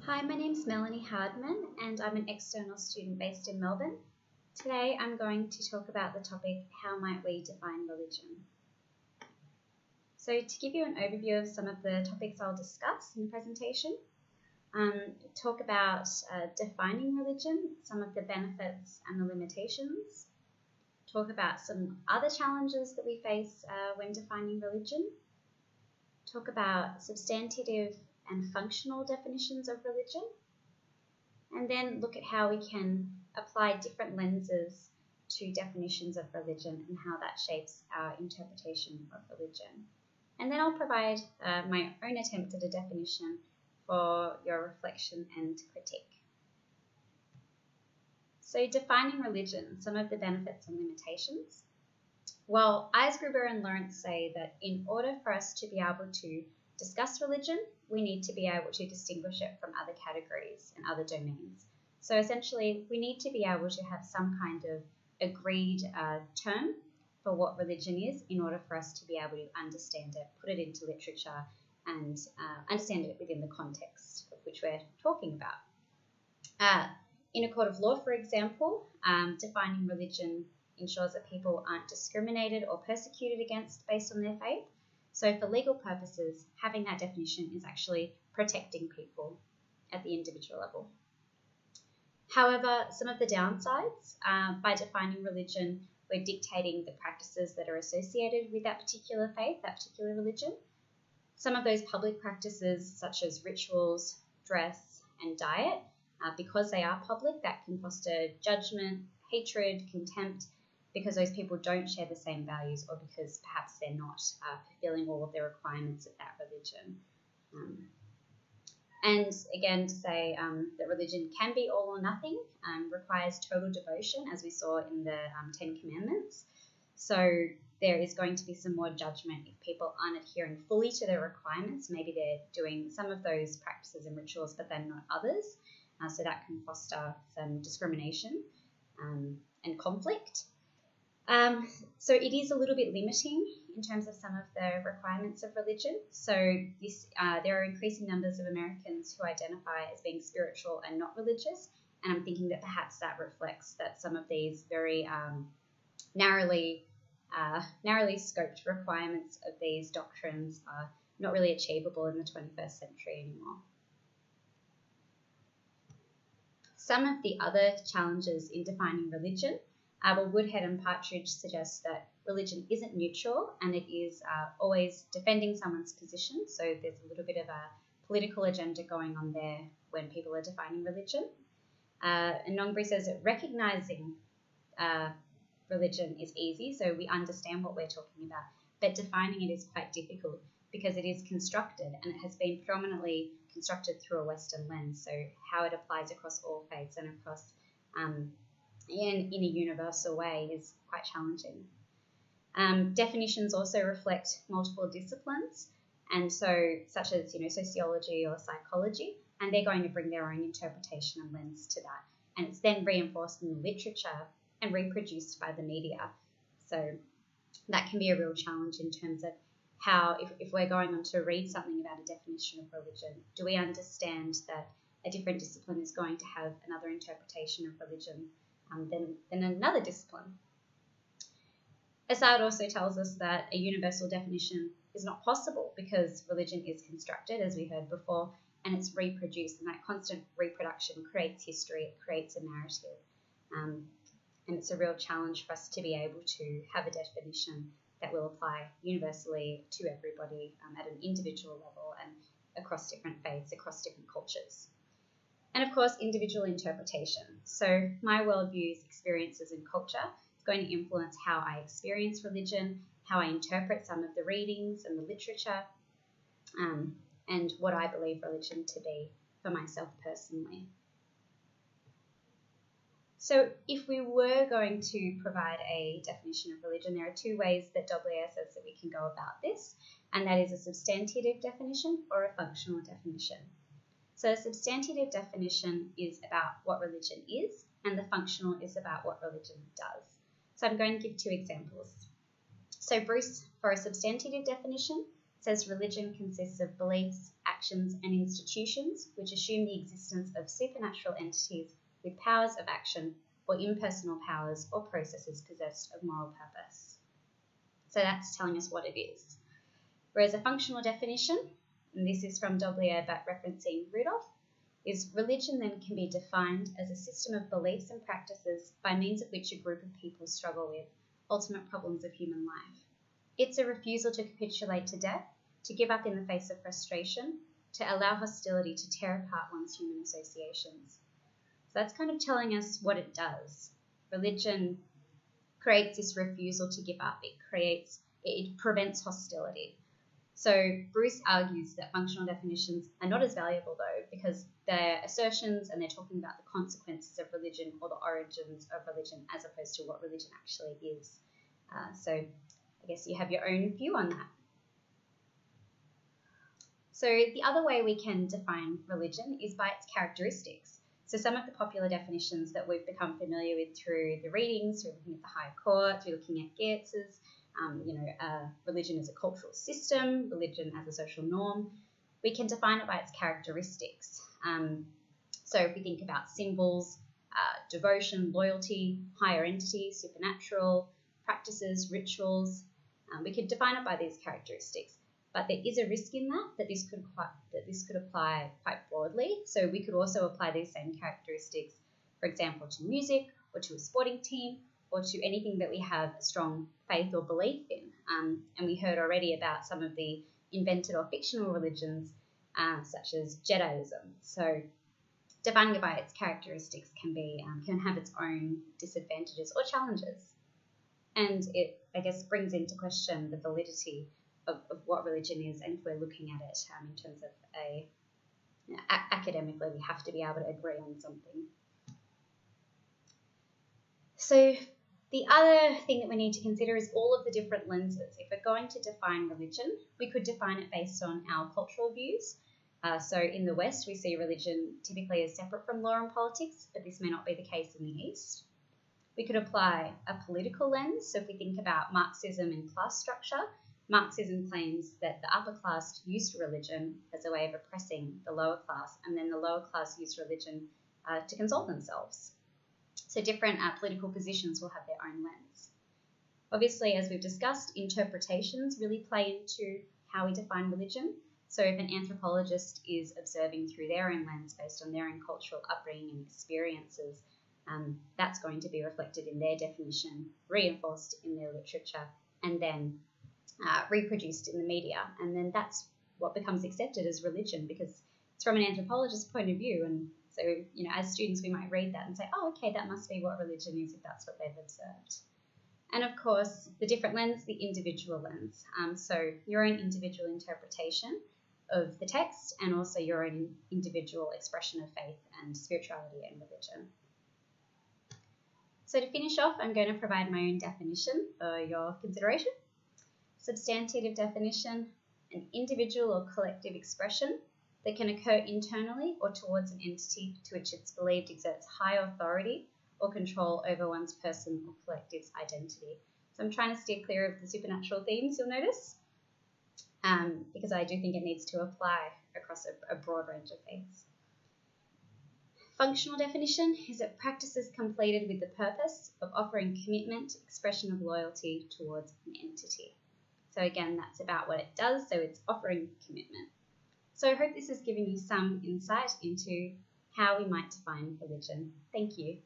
Hi, my name's Melanie Hardman and I'm an external student based in Melbourne. Today I'm going to talk about the topic, how might we define religion? So to give you an overview of some of the topics I'll discuss in the presentation, talk about defining religion, some of the benefits and the limitations, talk about some other challenges that we face when defining religion, talk about substantive and functional definitions of religion, and then look at how we can apply different lenses to definitions of religion and how that shapes our interpretation of religion. And then I'll provide my own attempt at a definition for your reflection and critique. So defining religion, some of the benefits and limitations. Well, Eisgruber and Lawrence say that in order for us to be able to discuss religion, we need to be able to distinguish it from other categories and other domains. So essentially, we need to be able to have some kind of agreed term for what religion is in order for us to be able to understand it, put it into literature, and understand it within the context of which we're talking about. In a court of law, for example, defining religion ensures that people aren't discriminated or persecuted against based on their faith. So for legal purposes, having that definition is actually protecting people at the individual level. However, some of the downsides, by defining religion, we're dictating the practices that are associated with that particular faith, that particular religion. Some of those public practices, such as rituals, dress, and diet, because they are public, that can foster judgment, hatred, contempt, because those people don't share the same values or because perhaps they're not fulfilling all of the requirements of that religion. And again, to say that religion can be all or nothing, requires total devotion, as we saw in the Ten Commandments. So there is going to be some more judgment if people aren't adhering fully to their requirements. Maybe they're doing some of those practices and rituals, but then not others. So that can foster some discrimination and conflict. So it is a little bit limiting in terms of some of the requirements of religion. So there are increasing numbers of Americans who identify as being spiritual and not religious, and I'm thinking that perhaps that reflects that some of these very narrowly scoped requirements of these doctrines are not really achievable in the 21st century anymore. Some of the other challenges in defining religion, Woodhead and Partridge suggest that religion isn't neutral and it is always defending someone's position. So there's a little bit of a political agenda going on there when people are defining religion. And Nongbury says that recognizing religion is easy, so we understand what we're talking about, but defining it is quite difficult because it is constructed and it has been predominantly constructed through a Western lens. So how it applies across all faiths and across in a universal way is quite challenging. Definitions also reflect multiple disciplines, and so such as sociology or psychology, and they're going to bring their own interpretation and lens to that, and it's then reinforced in the literature and reproduced by the media. So that can be a real challenge in terms of how, if we're going on to read something about a definition of religion, do we understand that a different discipline is going to have another interpretation of religion than another discipline? Assad also tells us that a universal definition is not possible because religion is constructed, as we heard before, and it's reproduced, and that constant reproduction creates history, it creates a narrative. And it's a real challenge for us to be able to have a definition that will apply universally to everybody at an individual level and across different faiths, across different cultures. And of course, individual interpretation. So my worldviews, experiences, and culture is going to influence how I experience religion, how I interpret some of the readings and the literature, and what I believe religion to be for myself personally. So if we were going to provide a definition of religion, there are two ways that WA says that we can go about this, and that is a substantive definition or a functional definition. So a substantive definition is about what religion is, and the functional is about what religion does. So I'm going to give two examples. So Bruce, for a substantive definition, It says religion consists of beliefs, actions, and institutions which assume the existence of supernatural entities with powers of action or impersonal powers or processes possessed of moral purpose. So that's telling us what it is. Whereas a functional definition, and this is from Doblier but referencing Rudolph, is religion then can be defined as a system of beliefs and practices by means of which a group of people struggle with ultimate problems of human life. It's a refusal to capitulate to death, to give up in the face of frustration, to allow hostility to tear apart one's human associations. So that's kind of telling us what it does. Religion creates this refusal to give up. It prevents hostility. So Bruce argues that functional definitions are not as valuable though, because they're assertions and they're talking about the consequences of religion or the origins of religion as opposed to what religion actually is. So I guess you have your own view on that. So the other way we can define religion is by its characteristics. So some of the popular definitions that we've become familiar with through the readings, through looking at the High Court, through looking at Geertz's, religion as a cultural system, religion as a social norm, we can define it by its characteristics. So if we think about symbols, devotion, loyalty, higher entities, supernatural, practices, rituals, we could define it by these characteristics. But there is a risk in that this could apply quite broadly. So we could also apply these same characteristics, for example, to music or to a sporting team or to anything that we have a strong faith or belief in. And we heard already about some of the invented or fictional religions, such as Jediism. So defining it by its characteristics can have its own disadvantages or challenges. And it, I guess, brings into question the validity of what religion is, and if we're looking at it in terms of academically, we have to be able to agree on something. So the other thing that we need to consider is all of the different lenses. If we're going to define religion, we could define it based on our cultural views. So in the West, we see religion typically as separate from law and politics, but this may not be the case in the East. We could apply a political lens. So if we think about Marxism and class structure, Marxism claims that the upper class used religion as a way of oppressing the lower class, and then the lower class used religion to console themselves. So different political positions will have their own lens. Obviously, as we've discussed, interpretations really play into how we define religion. So if an anthropologist is observing through their own lens based on their own cultural upbringing and experiences, that's going to be reflected in their definition, reinforced in their literature, and then reproduced in the media. And then that's what becomes accepted as religion, because it's from an anthropologist's point of view. And so, as students, we might read that and say, oh, okay, that must be what religion is if that's what they've observed. And of course, the different lens, the individual lens. So your own individual interpretation of the text, and also your own individual expression of faith and spirituality and religion. So to finish off, I'm going to provide my own definition for your consideration. Substantive definition: an individual or collective expression that can occur internally or towards an entity to which it's believed exerts high authority or control over one's person or collective's identity. So I'm trying to steer clear of the supernatural themes, you'll notice, because I do think it needs to apply across a broad range of faiths. Functional definition is that practices completed with the purpose of offering commitment, expression of loyalty towards an entity. So again, that's about what it does, so it's offering commitment. So I hope this has given you some insight into how we might define religion. Thank you.